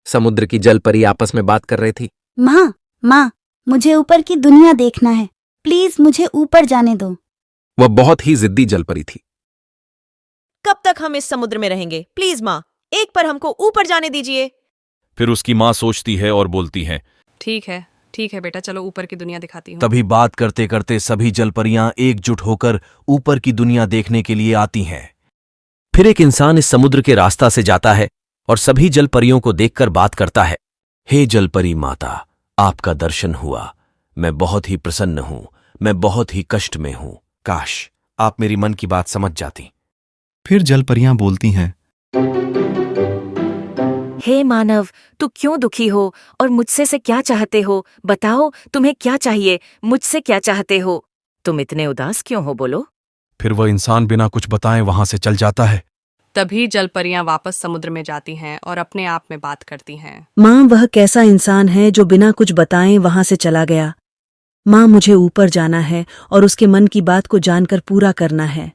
समुद्र की जल परी आपस में बात कर रही थी। माँ माँ, मुझे ऊपर की दुनिया देखना है, प्लीज मुझे ऊपर जाने दो। वह बहुत ही जिद्दी जल परी थी। कब तक हम इस समुद्र में रहेंगे? प्लीज माँ, एक बार हमको ऊपर जाने दीजिए। फिर उसकी माँ सोचती है और बोलती है, ठीक है बेटा, चलो ऊपर की दुनिया दिखाती हूँ। तभी बात करते करते सभी जलपरियां एकजुट होकर ऊपर की दुनिया देखने के लिए आती हैं। फिर एक इंसान इस समुद्र के रास्ता से जाता है और सभी जलपरियों को देखकर बात करता है। हे जलपरी माता, आपका दर्शन हुआ। मैं बहुत ही प्रसन्न हूं। मैं बहुत ही कष्ट में हूं। काश आप मेरी मन की बात समझ जाती। फिर जलपरियां बोलती हैं, हे मानव, तू क्यों दुखी हो और मुझसे से क्या चाहते हो? बताओ, तुम्हें क्या चाहिए? मुझसे क्या चाहते हो? तुम इतने उदास क्यों हो? बोलो। फिर वह इंसान बिना कुछ बताए वहां से चल जाता है। तभी जलपरियां वापस समुद्र में जाती हैं और अपने आप में बात करती हैं। माँ, वह कैसा इंसान है जो बिना कुछ बताए वहां से चला गया? माँ, मुझे ऊपर जाना है और उसके मन की बात को जानकर पूरा करना है।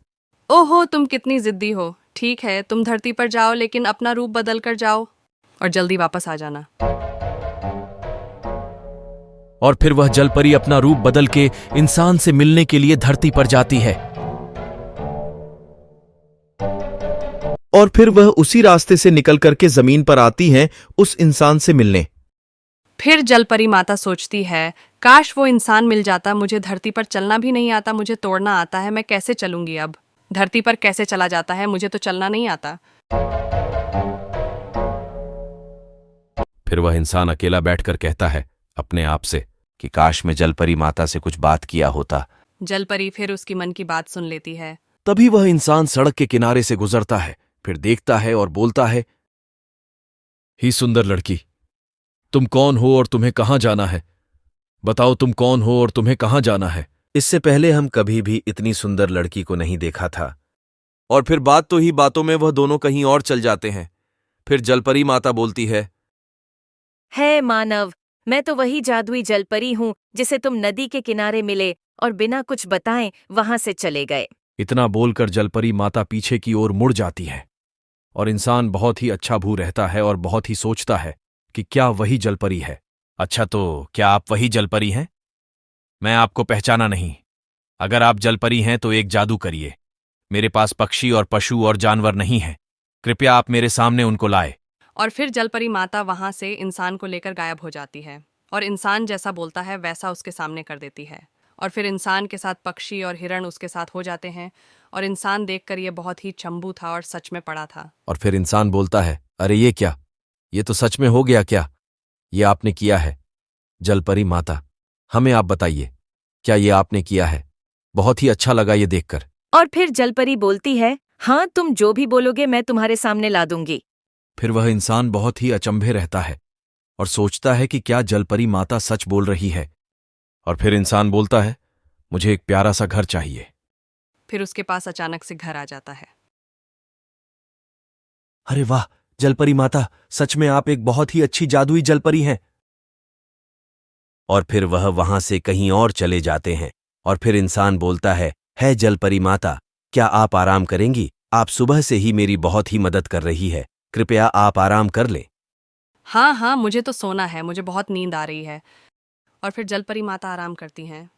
ओहो, तुम कितनी जिद्दी हो। ठीक है, तुम धरती पर जाओ, लेकिन अपना रूप बदल कर जाओ और जल्दी वापस आ जाना। और फिर वह जलपरी अपना रूप बदल के इंसान से मिलने के लिए धरती पर जाती है। और फिर वह उसी रास्ते से निकल करके जमीन पर आती हैं उस इंसान से मिलने। फिर जलपरी माता सोचती है, काश वो इंसान मिल जाता। मुझे धरती पर चलना भी नहीं आता, मुझे तोड़ना आता है। मैं कैसे चलूंगी अब? धरती पर कैसे चला जाता है? मुझे तो चलना नहीं आता। फिर वह इंसान अकेला बैठकर कहता है अपने आप से कि काश मैं जलपरी माता से कुछ बात किया होता। जलपरी फिर उसकी मन की बात सुन लेती है। तभी वह इंसान सड़क के किनारे से गुजरता है। फिर देखता है और बोलता है, ही सुंदर लड़की, तुम कौन हो और तुम्हें कहां जाना है? बताओ, तुम कौन हो और तुम्हें कहां जाना है? इससे पहले हम कभी भी इतनी सुंदर लड़की को नहीं देखा था। और फिर बात तो ही बातों में वह दोनों कहीं और चल जाते हैं। फिर जलपरी माता बोलती है, हे मानव, मैं तो वही जादुई जलपरी हूँ जिसे तुम नदी के किनारे मिले और बिना कुछ बताएं वहां से चले गए। इतना बोलकर जलपरी माता पीछे की ओर मुड़ जाती है और इंसान बहुत ही अच्छा भू रहता है और बहुत ही सोचता है कि क्या वही जलपरी है। अच्छा, तो क्या आप वही जलपरी हैं? मैं आपको पहचाना नहीं। अगर आप जलपरी हैं तो एक जादू करिए। मेरे पास पक्षी और पशु और जानवर नहीं हैं। कृपया आप मेरे सामने उनको लाए। और फिर जलपरी माता वहां से इंसान को लेकर गायब हो जाती है और इंसान जैसा बोलता है वैसा उसके सामने कर देती है। और फिर इंसान के साथ पक्षी और हिरण उसके साथ हो जाते हैं और इंसान देखकर ये बहुत ही चंबू था और सच में पड़ा था। और फिर इंसान बोलता है, अरे ये क्या? ये तो सच में हो गया क्या? ये आपने किया है? जलपरी माता, हमें आप बताइए, क्या ये आपने किया है? बहुत ही अच्छा लगा ये देखकर। और फिर जलपरी बोलती है, हाँ, तुम जो भी बोलोगे मैं तुम्हारे सामने ला दूंगी। फिर वह इंसान बहुत ही अचंभे रहता है और सोचता है कि क्या जलपरी माता सच बोल रही है। और फिर इंसान बोलता है, मुझे एक प्यारा सा घर चाहिए। फिर उसके पास अचानक से घर आ जाता है। अरे वाह जलपरी माता, सच में आप एक बहुत ही अच्छी जादुई जलपरी हैं। और फिर वह वहां से कहीं और चले जाते हैं। और फिर इंसान बोलता है, हे जलपरी माता, क्या आप आराम करेंगी? आप सुबह से ही मेरी बहुत ही मदद कर रही है। कृपया आप आराम कर लें। हाँ हाँ, मुझे तो सोना है, मुझे बहुत नींद आ रही है। और फिर जलपरी माता आराम करती हैं।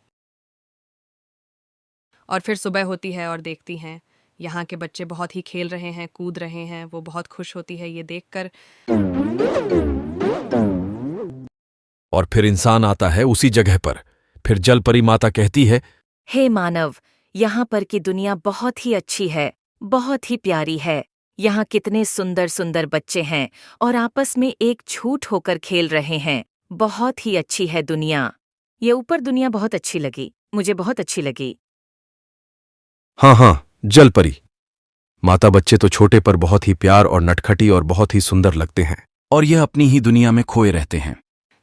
और फिर सुबह होती है और देखती हैं यहाँ के बच्चे बहुत ही खेल रहे हैं, कूद रहे हैं। वो बहुत खुश होती है ये देखकर। और फिर इंसान आता है उसी जगह पर। फिर जलपरी माता कहती है, हे मानव, यहाँ पर की दुनिया बहुत ही अच्छी है, बहुत ही प्यारी है। यहाँ कितने सुंदर सुंदर बच्चे हैं और आपस में एक छूट होकर खेल रहे हैं। बहुत ही अच्छी है दुनिया। ये ऊपर दुनिया बहुत अच्छी लगी, मुझे बहुत अच्छी लगी। हाँ हाँ जलपरी माता, बच्चे तो छोटे पर बहुत ही प्यार और नटखटी और बहुत ही सुंदर लगते हैं और यह अपनी ही दुनिया में खोए रहते हैं।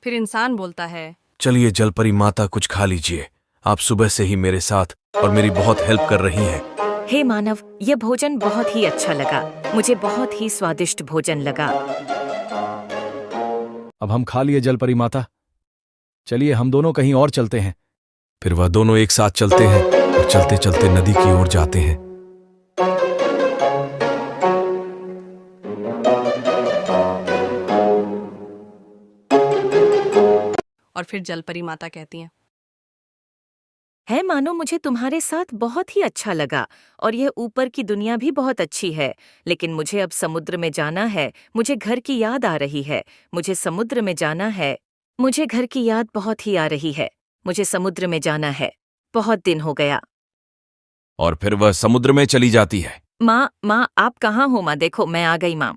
फिर इंसान बोलता है, चलिए जलपरी माता, कुछ खा लीजिए। आप सुबह से ही मेरे साथ और मेरी बहुत हेल्प कर रही हैं। हे मानव, यह भोजन बहुत ही अच्छा लगा, मुझे बहुत ही स्वादिष्ट भोजन लगा। अब हम खा लिए जलपरी माता, चलिए हम दोनों कहीं और चलते हैं। फिर वह दोनों एक साथ चलते हैं और चलते चलते नदी की ओर जाते हैं। और फिर जलपरी माता कहती हैं, है मानो मुझे तुम्हारे साथ बहुत ही अच्छा लगा और यह ऊपर की दुनिया भी बहुत अच्छी है, लेकिन मुझे अब समुद्र में जाना है। मुझे घर की याद आ रही है। मुझे समुद्र में जाना है। मुझे घर की याद बहुत ही आ रही है। मुझे समुद्र में जाना है। बहुत दिन हो गया। और फिर वह समुद्र में चली जाती है। माँ आप कहाँ हो माँ? देखो मैं आ गई माँ।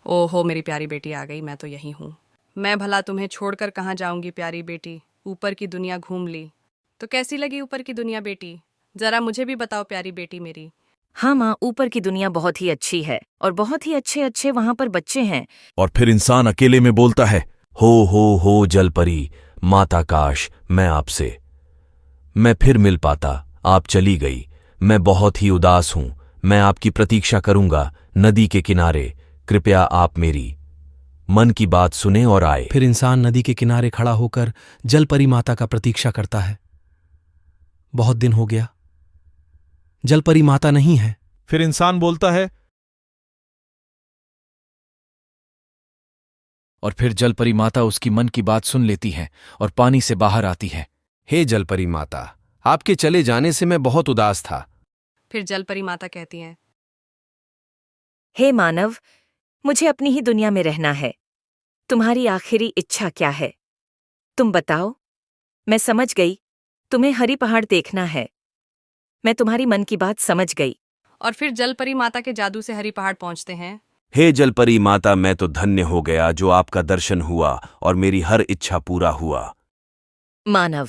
ओहो मेरी प्यारी बेटी आ गई, मैं तो यहीं हूँ। मैं भला तुम्हें छोड़कर कहाँ जाऊंगी प्यारी बेटी, ऊपर की दुनिया घूम ली। तो कैसी लगी ऊपर की दुनिया बेटी? जरा मुझे भी बताओ प्यारी बेटी मेरी। हाँ माँ, ऊपर की दुनिया बहुत ही अच्छी है और बहुत ही अच्छे अच्छे वहाँ पर बच्चे हैं। और फिर इंसान अकेले में बोलता है, हो जलपरी माता, काश मैं फिर मिल पाता। आप चली गई। मैं बहुत ही उदास हूं। मैं आपकी प्रतीक्षा करूंगा नदी के किनारे। कृपया आप मेरी मन की बात सुने और आए। फिर इंसान नदी के किनारे खड़ा होकर जलपरी माता का प्रतीक्षा करता है। बहुत दिन हो गया, जलपरी माता नहीं है। फिर इंसान बोलता है, और फिर जलपरी माता उसकी मन की बात सुन लेती है और पानी से बाहर आती है। हे जलपरी माता, आपके चले जाने से मैं बहुत उदास था। फिर जलपरी माता कहती हैं, हे मानव, मुझे अपनी ही दुनिया में रहना है। तुम्हारी आखिरी इच्छा क्या है? तुम बताओ। मैं समझ गई, तुम्हें हरी पहाड़ देखना है। मैं तुम्हारी मन की बात समझ गई। और फिर जलपरी माता के जादू से हरी पहाड़ पहुंचते हैं। हे जलपरी माता, मैं तो धन्य हो गया जो आपका दर्शन हुआ और मेरी हर इच्छा पूरा हुआ। मानव,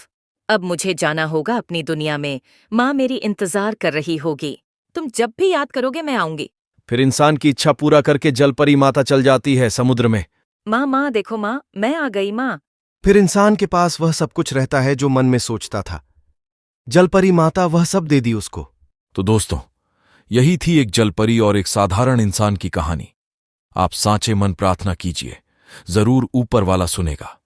अब मुझे जाना होगा अपनी दुनिया में। माँ मेरी इंतजार कर रही होगी। तुम जब भी याद करोगे मैं आऊंगी। फिर इंसान की इच्छा पूरा करके जलपरी माता चल जाती है समुद्र में। माँ देखो माँ, मैं आ गई माँ। फिर इंसान के पास वह सब कुछ रहता है जो मन में सोचता था। जलपरी माता वह सब दे दी उसको। तो दोस्तों, यही थी एक जलपरी और एक साधारण इंसान की कहानी। आप सांचे मन प्रार्थना कीजिए, जरूर ऊपर वाला सुनेगा।